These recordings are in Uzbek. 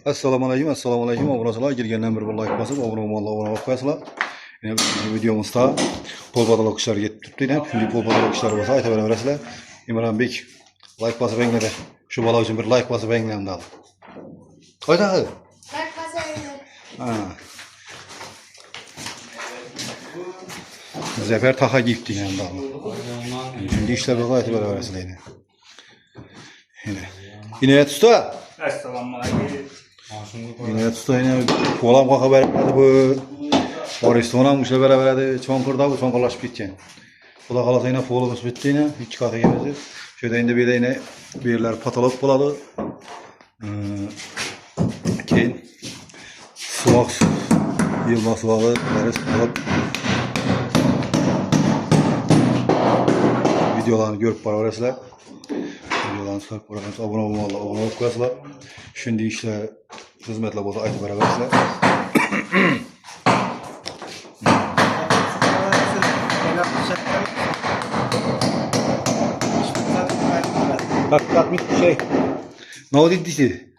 Assalomu alaykum. Obunachilar, girgandan bir like bosib, obuna bo'lib qo'yasizlar. Yine bu videomuzda pol badalak işler yetib turibdi. Şimdi pol badalak işler bo'lsa ayta beraverasizlar. Imronbek like bosib yangladi. Shu bola uchun bir like bosib yanglam dedi. Qayda? Like bosib yangladi. Ha. Zafer taha giyipti yani daha. Şimdi işler bo'lsa ayta beraverasizlar yine. Yine usta. Assalomu alaykum. Yine usta yine polam qaqa beradi bu. Aristonam işle beraberdi. Çonkurda bu çonkurlaşıp gitken. Xudo xolasa yine polumuz bitdi yine. İki qaqa gelmedi. Şöyle indi bir de yine bir yerler patolog buladı. Keyin suvoq yılma suvoqi deriz alıp videolarını görüp berabersizlar. Videolarını çıkarıp berabersizlar. Abone olup qo'yasizlar. Şimdi işte hizmetler bo'lsa aytib berabersizlar. Bak bir şey. Ne oldu diyesi?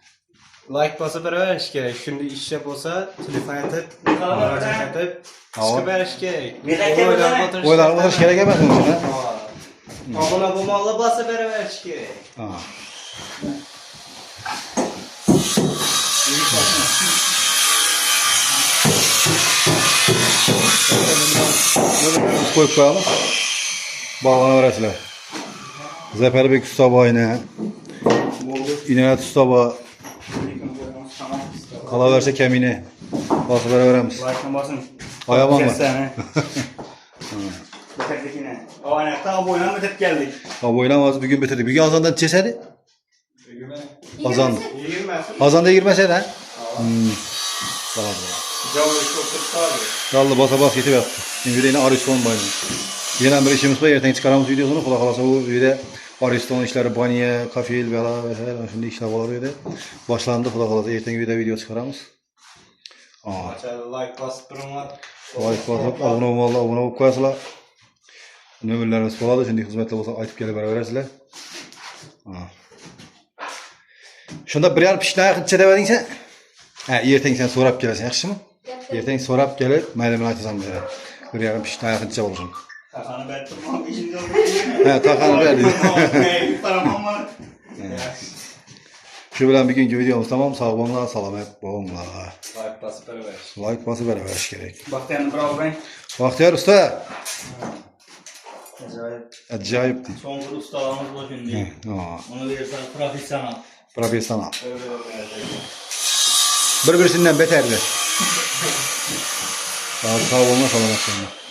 Like bosib berish kerak. Shunda ish bo'lsa, telefon aytib, murojaat etib, chiqib berish kerak. O'ylanib o'tirish kerak emas uni. Obuna bo'lmoqla bosib berish kerak. Ha. Qo'yib qo'yamiz. Bog'lanaverasizlar. Zaferbek Ustaba yine. İnanat Ustaba. Qalaversa kamini. Bosib beraveramiz. Like'ni bosin. Ayaman mı? Bitirdik yine. Oynaqda aboylan bitib keldik. Aboylamaz bugün bitirdik. Bugün azandan çesedi. Azan. 20. Azanda girmesedi ha? Tamam. Javli çok tuttu. Dallı basa bas yetib yaptı. Şimdi yine Ariston bayram. Yine bir işimiz var. Erten çıkarımız videosunu. Xudo xolasa bu videoda Ariston işleri, baniye, kafil, bela vesaire. Şimdi işler olabilir. Başlandı. Xudo xolasa erten video çıkarımız. Like bosib turinglar. Like bosib, abone olup qo'yasizlar. Nömerlerimiz bo'ladi. Şimdi xizmatlar bo'lsa aytib kelib beraverasizlar. Shunda bir yarim pishdan yaqincha debading sen? Ha, ertang sen so'rab kelasan, yaxshimi? Ertang so'rab kelib, mayli bilan aytasan bizga. Bir yarim pishdan yaqincha bo'lsin. Taqani berdim, ishimda. Ha, taqani berdi. Paramam. Shu bilan bugungi videomiz tamom. Sog' bo'linglar, salomat bo'linglar. Like bosib berish. Like bosib beraverish kerak. Baxtiyorni birovang. Baxtiyor usta. Ajoyib. Ajoyib. So'nggi ustalarimiz bu shunday. Uni bersa professional. Professional. Bir-birisinden beterdi. Sağ olun, salomat bo'linglar.